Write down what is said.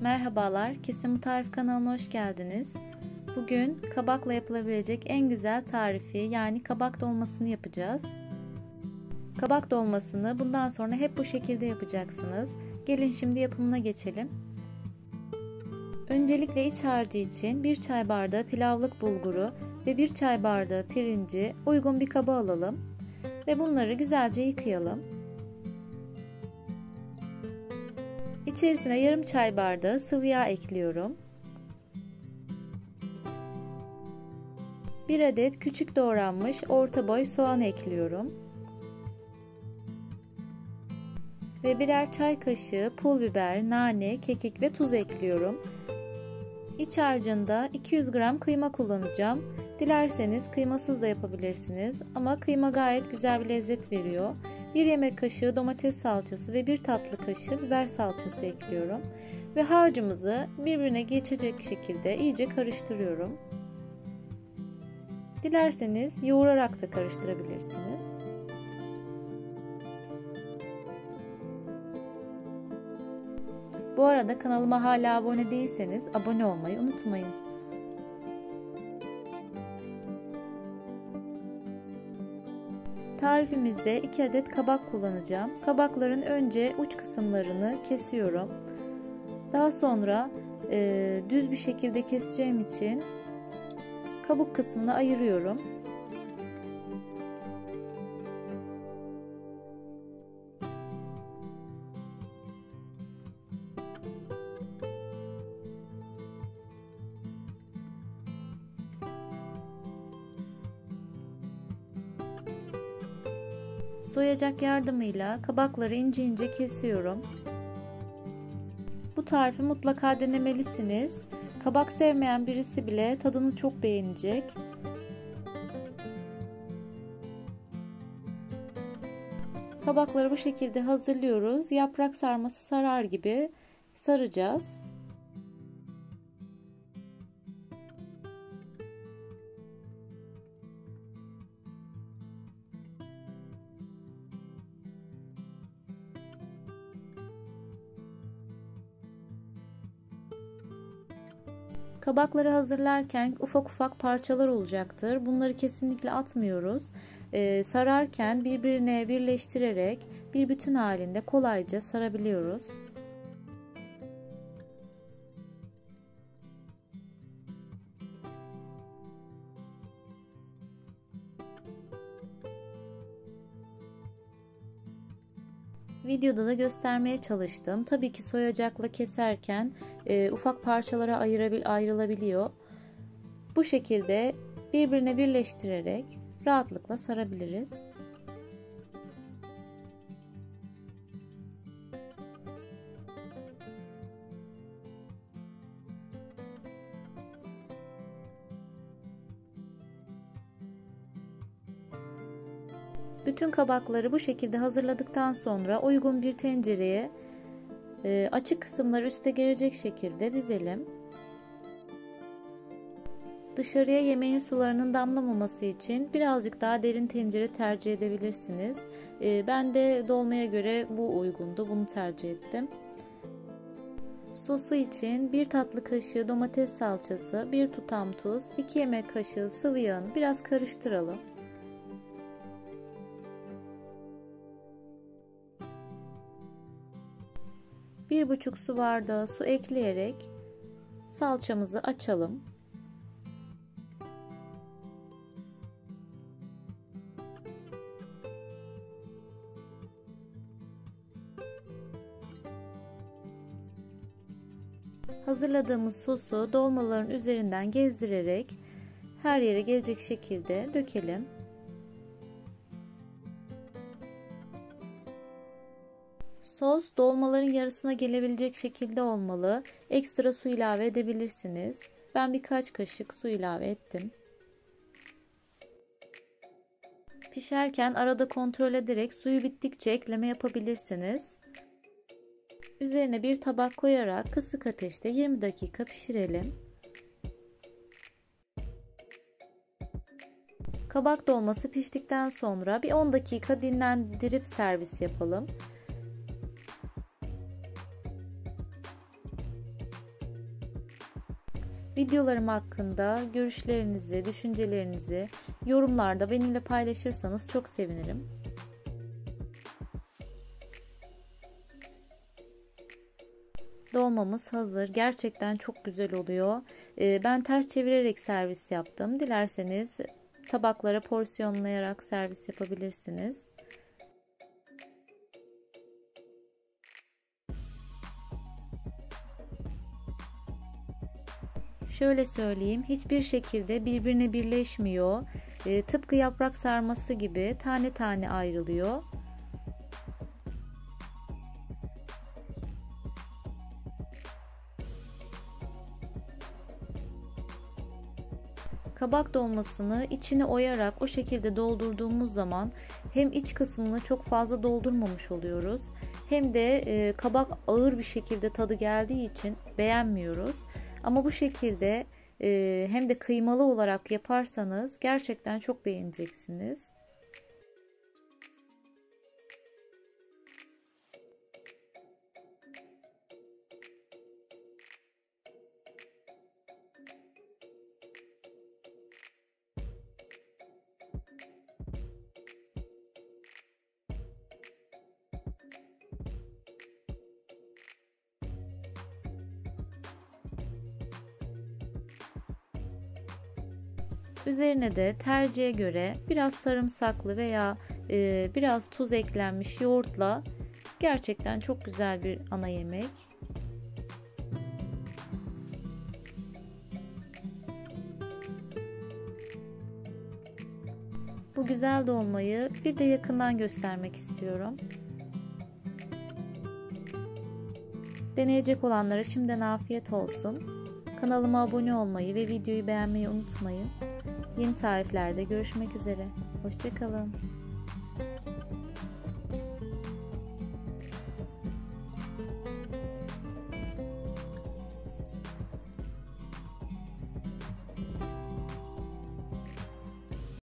Merhabalar, Kesin Bu Tarif kanalına hoş geldiniz. Bugün kabakla yapılabilecek en güzel tarifi yani kabak dolmasını yapacağız. Kabak dolmasını bundan sonra hep bu şekilde yapacaksınız. Gelin şimdi yapımına geçelim. Öncelikle iç harcı için 1 çay bardağı pilavlık bulguru ve 1 çay bardağı pirinci uygun bir kaba alalım ve bunları güzelce yıkayalım. İçerisine yarım çay bardağı sıvı yağ ekliyorum. 1 adet küçük doğranmış orta boy soğan ekliyorum. Ve birer çay kaşığı pul biber, nane, kekik ve tuz ekliyorum. İç harcında 200 gram kıyma kullanacağım. Dilerseniz kıymasız da yapabilirsiniz ama kıyma gayet güzel bir lezzet veriyor. 1 yemek kaşığı domates salçası ve 1 tatlı kaşığı biber salçası ekliyorum. Ve harcımızı birbirine geçecek şekilde iyice karıştırıyorum. Dilerseniz yoğurarak da karıştırabilirsiniz. Bu arada kanalıma hala abone değilseniz abone olmayı unutmayın. Tarifimizde 2 adet kabak kullanacağım. Kabakların önce uç kısımlarını kesiyorum. Daha sonra düz bir şekilde keseceğim için kabuk kısmını ayırıyorum. Soyacak yardımıyla kabakları ince ince kesiyorum. Bu tarifi mutlaka denemelisiniz. Kabak sevmeyen birisi bile tadını çok beğenecek. Kabakları bu şekilde hazırlıyoruz. Yaprak sarması sarar gibi saracağız. Kabakları hazırlarken ufak ufak parçalar olacaktır. Bunları kesinlikle atmıyoruz. Sararken birbirine birleştirerek bir bütün halinde kolayca sarabiliyoruz. Videoda da göstermeye çalıştım. Tabii ki soyacakla keserken ufak parçalara ayrılabiliyor. Bu şekilde birbirine birleştirerek rahatlıkla sarabiliriz. Bütün kabakları bu şekilde hazırladıktan sonra uygun bir tencereye açık kısımları üste gelecek şekilde dizelim. Dışarıya yemeğin sularının damlamaması için birazcık daha derin tencere tercih edebilirsiniz. Ben de dolmaya göre bu uygundu. Bunu tercih ettim. Sosu için 1 tatlı kaşığı domates salçası, 1 tutam tuz, 2 yemek kaşığı sıvı yağını biraz karıştıralım. 1,5 su bardağı su ekleyerek salçamızı açalım. Hazırladığımız sosu dolmaların üzerinden gezdirerek her yere gelecek şekilde dökelim. Sos dolmaların yarısına gelebilecek şekilde olmalı. Ekstra su ilave edebilirsiniz. Ben birkaç kaşık su ilave ettim. Pişerken arada kontrol ederek suyu bittikçe ekleme yapabilirsiniz. Üzerine bir tabak koyarak kısık ateşte 20 dakika pişirelim. Kabak dolması piştikten sonra bir 10 dakika dinlendirip servis yapalım. Videolarım hakkında görüşlerinizi, düşüncelerinizi yorumlarda benimle paylaşırsanız çok sevinirim. Dolmamız hazır. Gerçekten çok güzel oluyor. Ben ters çevirerek servis yaptım. Dilerseniz tabaklara porsiyonlayarak servis yapabilirsiniz. Şöyle söyleyeyim, hiçbir şekilde birbirine birleşmiyor. Tıpkı yaprak sarması gibi tane tane ayrılıyor. Kabak dolmasını içini oyarak o şekilde doldurduğumuz zaman hem iç kısmını çok fazla doldurmamış oluyoruz, hem de kabak ağır bir şekilde tadı geldiği için beğenmiyoruz. Ama bu şekilde hem de kıymalı olarak yaparsanız gerçekten çok beğeneceksiniz. Üzerine de tercihe göre biraz sarımsaklı veya biraz tuz eklenmiş yoğurtla gerçekten çok güzel bir ana yemek. Bu güzel dolmayı bir de yakından göstermek istiyorum. Deneyecek olanlara şimdiden afiyet olsun. Kanalıma abone olmayı ve videoyu beğenmeyi unutmayın. Yeni tariflerde görüşmek üzere. Hoşça kalın.